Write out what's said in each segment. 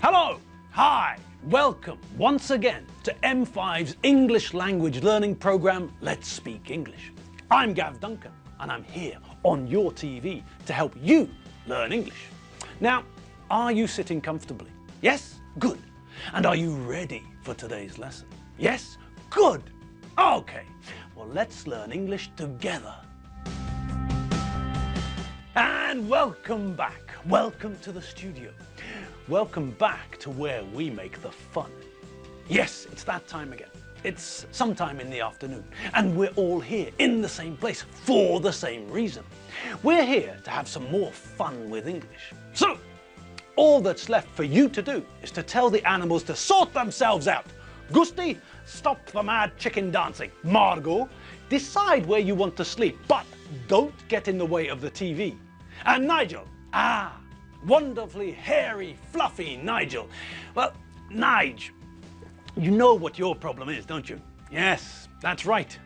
Hello, hi, welcome once again to M5's English language learning program, Let's Speak English. I'm Gav Duncan and I'm here on your TV to help you learn English. Now, are you sitting comfortably? Yes? Good. And are you ready for today's lesson? Yes? Good. Okay, well let's learn English together. And welcome back. Welcome to the studio. Welcome back to where we make the fun. Yes, it's that time again. It's sometime in the afternoon and we're all here in the same place for the same reason. We're here to have some more fun with English. So, all that's left for you to do is to tell the animals to sort themselves out. Gusti, stop the mad chicken dancing. Margot, decide where you want to sleep, but don't get in the way of the TV. And Nigel, wonderfully hairy, fluffy Nigel. Well, Nige, you know what your problem is, don't you? Yes, that's right.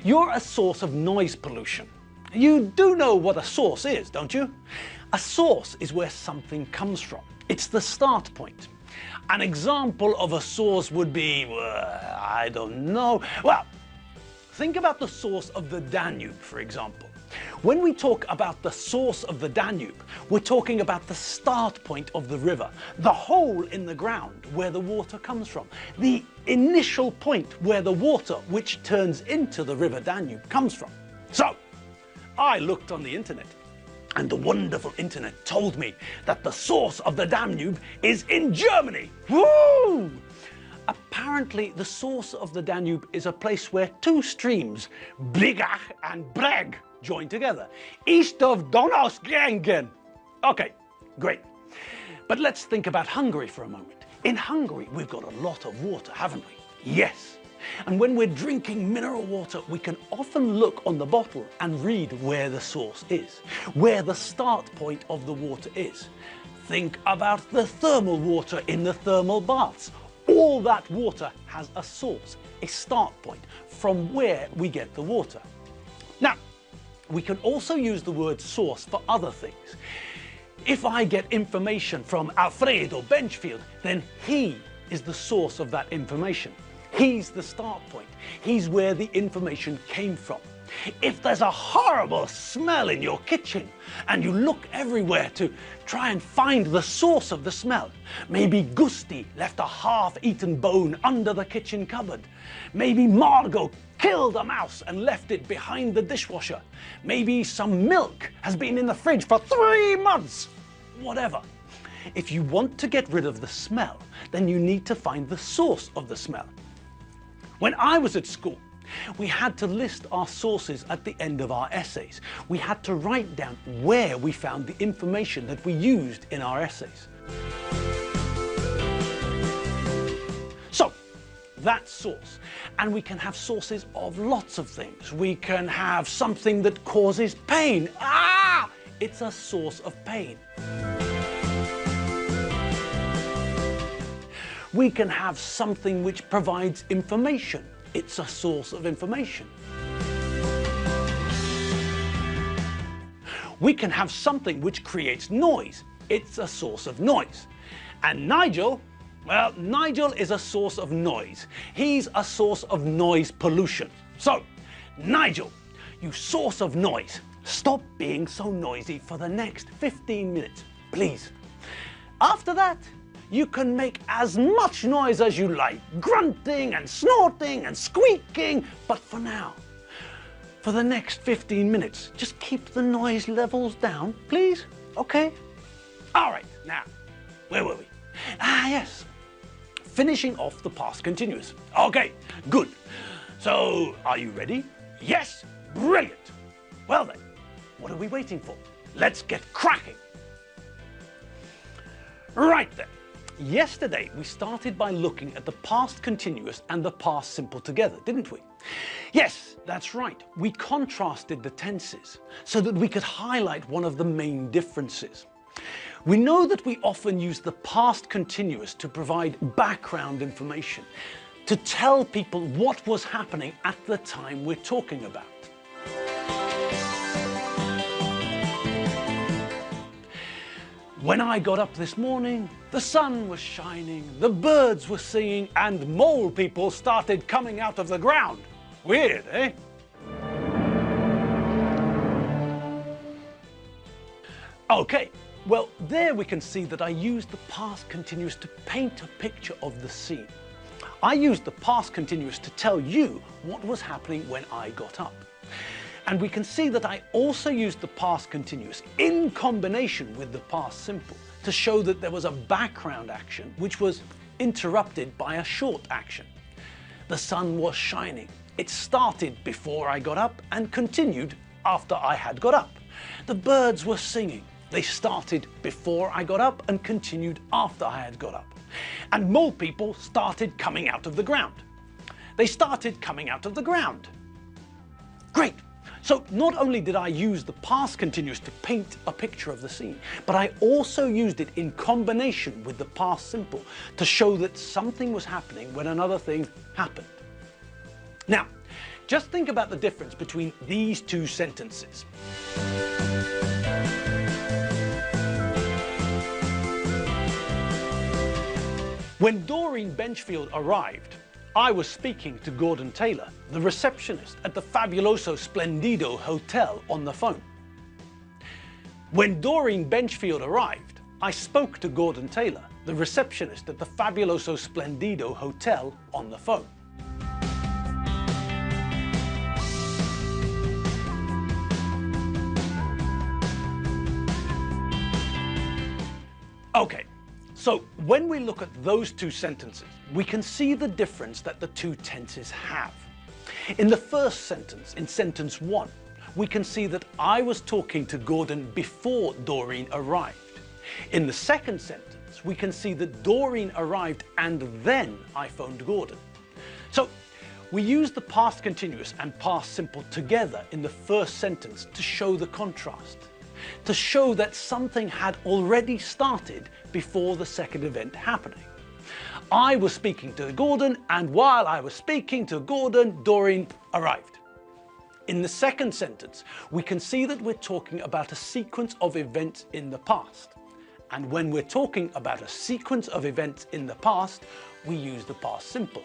You're a source of noise pollution. You do know what a source is, don't you? A source is where something comes from. It's the start point. An example of a source would be, I don't know. Well, think about the source of the Danube, for example. When we talk about the source of the Danube, we're talking about the start point of the river, the hole in the ground where the water comes from, the initial point where the water, which turns into the river Danube, comes from. So, I looked on the internet, and the wonderful internet told me that the source of the Danube is in Germany. Woo! Apparently, the source of the Danube is a place where two streams, Brigach and Breg, join together, east of Donaueschingen. Okay, great. But let's think about Hungary for a moment. In Hungary, we've got a lot of water, haven't we? Yes. And when we're drinking mineral water, we can often look on the bottle and read where the source is, where the start point of the water is. Think about the thermal water in the thermal baths. All that water has a source, a start point, from where we get the water. Now, we can also use the word source for other things. If I get information from Alfredo Benchfield, then he is the source of that information. He's the start point. He's where the information came from. If there's a horrible smell in your kitchen and you look everywhere to try and find the source of the smell, maybe Gusti left a half-eaten bone under the kitchen cupboard. Maybe Margot killed a mouse and left it behind the dishwasher. Maybe some milk has been in the fridge for 3 months. Whatever. If you want to get rid of the smell, then you need to find the source of the smell. When I was at school, we had to list our sources at the end of our essays. We had to write down where we found the information that we used in our essays. So, that's source. And we can have sources of lots of things. We can have something that causes pain. It's a source of pain. We can have something which provides information. It's a source of information. We can have something which creates noise. It's a source of noise. And Nigel, well, Nigel is a source of noise. He's a source of noise pollution. So, Nigel, you source of noise, stop being so noisy for the next 15 minutes, please. After that, you can make as much noise as you like, grunting and snorting and squeaking, but for now, for the next 15 minutes, just keep the noise levels down, please, okay? All right, now, where were we? Yes, finishing off the past continuous. Okay, good. So, are you ready? Yes, brilliant. Well then, what are we waiting for? Let's get cracking. Right then. Yesterday, we started by looking at the past continuous and the past simple together, didn't we? Yes, that's right. We contrasted the tenses so that we could highlight one of the main differences. We know that we often use the past continuous to provide background information, to tell people what was happening at the time we're talking about. When I got up this morning, the sun was shining, the birds were singing, and mole people started coming out of the ground. Weird, eh? Okay, well, there we can see that I used the past continuous to paint a picture of the scene. I used the past continuous to tell you what was happening when I got up. And we can see that I also used the past continuous in combination with the past simple to show that there was a background action which was interrupted by a short action. The sun was shining. It started before I got up and continued after I had got up. The birds were singing. They started before I got up and continued after I had got up. And mole people started coming out of the ground. They started coming out of the ground. Great. So not only did I use the past continuous to paint a picture of the scene, but I also used it in combination with the past simple to show that something was happening when another thing happened. Now, just think about the difference between these two sentences. When Doreen Benchfield arrived, I was speaking to Gordon Taylor, the receptionist at the Fabuloso Splendido Hotel, on the phone. When Doreen Benchfield arrived, I spoke to Gordon Taylor, the receptionist at the Fabuloso Splendido Hotel, on the phone. Okay. So when we look at those two sentences, we can see the difference that the two tenses have. In the first sentence, in sentence 1, we can see that I was talking to Gordon before Doreen arrived. In the second sentence, we can see that Doreen arrived and then I phoned Gordon. So we use the past continuous and past simple together in the first sentence to show the contrast, to show that something had already started before the second event happening. I was speaking to Gordon, and while I was speaking to Gordon, Doreen arrived. In the second sentence, we can see that we're talking about a sequence of events in the past. And when we're talking about a sequence of events in the past, we use the past simple.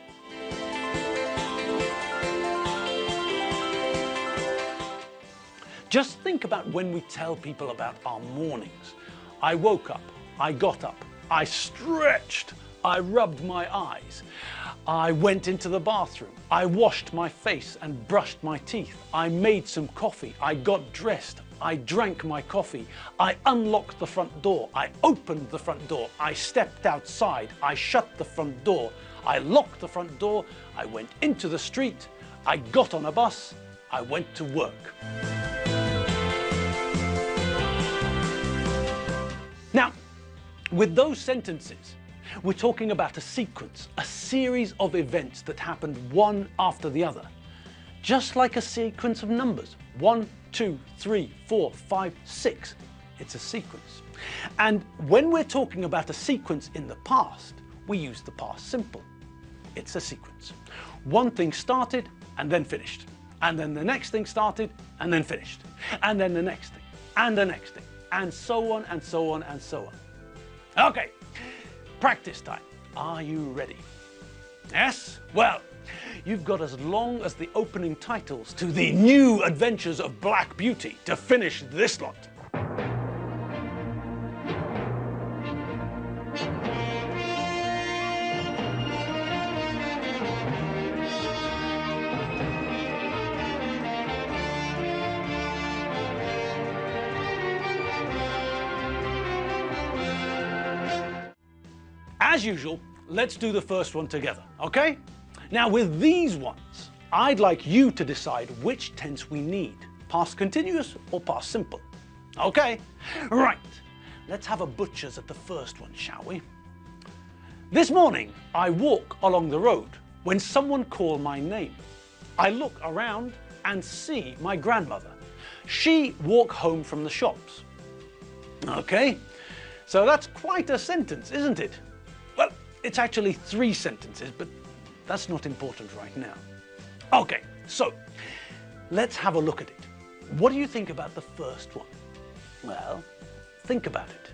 Just think about when we tell people about our mornings. I woke up, I got up, I stretched, I rubbed my eyes, I went into the bathroom, I washed my face and brushed my teeth, I made some coffee, I got dressed, I drank my coffee, I unlocked the front door, I opened the front door, I stepped outside, I shut the front door, I locked the front door, I went into the street, I got on a bus, I went to work. Now, with those sentences, we're talking about a sequence, a series of events that happened one after the other. Just like a sequence of numbers. 1, 2, 3, 4, 5, 6. It's a sequence. And when we're talking about a sequence in the past, we use the past simple. It's a sequence. One thing started and then finished. And then the next thing started and then finished. And then the next thing, and the next thing. And so on and so on and so on. Okay, practice time. Are you ready? Yes? Well, you've got as long as the opening titles to The New Adventures of Black Beauty to finish this lot. As usual, let's do the first one together, okay? Now with these ones, I'd like you to decide which tense we need, past continuous or past simple. Okay? Right, let's have a butcher's at the first one, shall we? This morning, I walk along the road when someone called my name. I look around and see my grandmother. She walked home from the shops. Okay, so that's quite a sentence, isn't it? Well, it's actually 3 sentences, but that's not important right now. Okay, so let's have a look at it. What do you think about the first one? Well, think about it.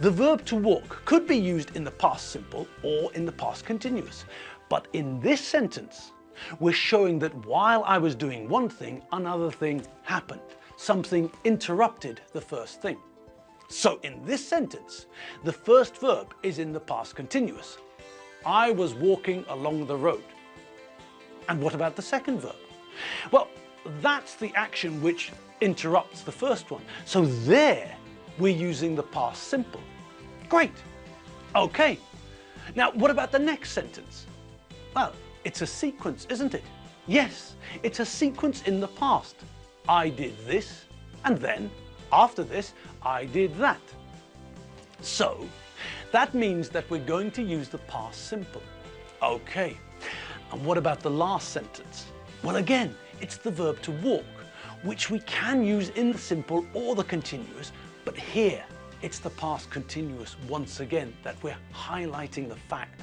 The verb to walk could be used in the past simple or in the past continuous. But in this sentence, we're showing that while I was doing one thing, another thing happened. Something interrupted the first thing. So in this sentence, the first verb is in the past continuous. I was walking along the road. And what about the second verb? Well, that's the action which interrupts the first one. So there, we're using the past simple. Great. Okay. Now, what about the next sentence? Well, it's a sequence, isn't it? Yes, it's a sequence in the past. I did this, and then, after this, I did that. So, that means that we're going to use the past simple. Okay. And what about the last sentence? Well, again, it's the verb to walk, which we can use in the simple or the continuous, but here it's the past continuous once again that we're highlighting the fact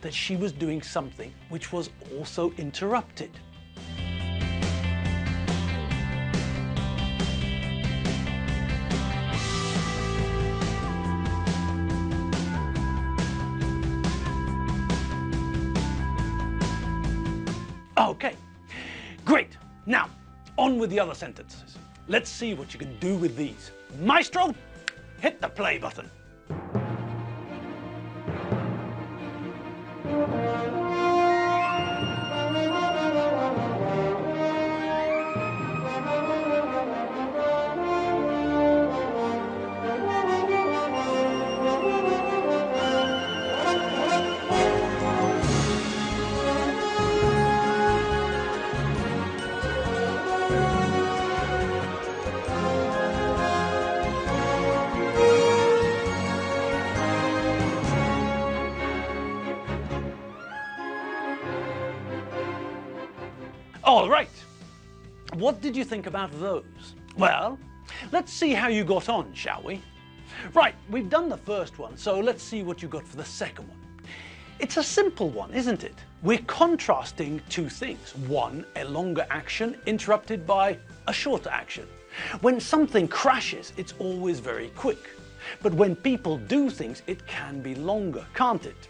that she was doing something which was also interrupted. Okay, great. Now, on with the other sentences. Let's see what you can do with these. Maestro, hit the play button. All right, what did you think about those? Well, let's see how you got on, shall we? Right, we've done the first one, so let's see what you got for the second one. It's a simple one, isn't it? We're contrasting two things. One, a longer action interrupted by a shorter action. When something crashes, it's always very quick. But when people do things, it can be longer, can't it?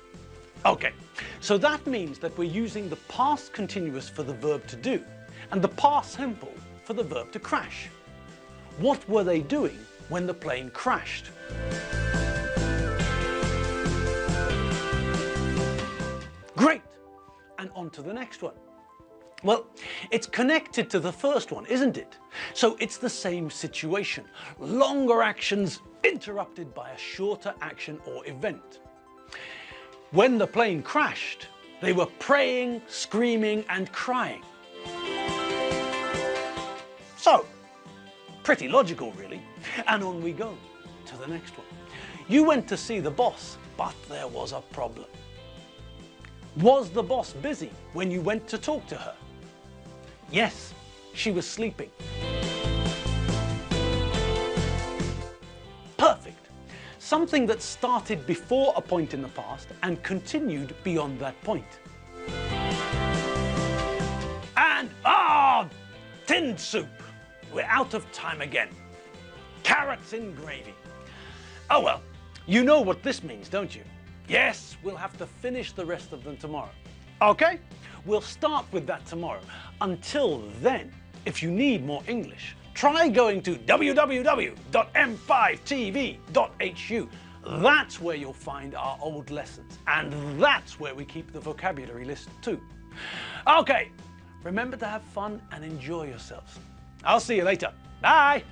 Okay, so that means that we're using the past continuous for the verb to do and the past simple for the verb to crash. What were they doing when the plane crashed? Great! And on to the next one. Well, it's connected to the first one, isn't it? So it's the same situation. Longer actions interrupted by a shorter action or event. When the plane crashed, they were praying, screaming, and crying. So, pretty logical, really. And on we go to the next one. You went to see the boss, but there was a problem. Was the boss busy when you went to talk to her? Yes, she was sleeping. Perfect. Something that started before a point in the past and continued beyond that point. And, tinned soup. We're out of time again. Carrots in gravy. Oh well, you know what this means, don't you? Yes, we'll have to finish the rest of them tomorrow. Okay? We'll start with that tomorrow. Until then, if you need more English, try going to www.m5tv.hu. That's where you'll find our old lessons. And that's where we keep the vocabulary list too. Okay, remember to have fun and enjoy yourselves. I'll see you later. Bye!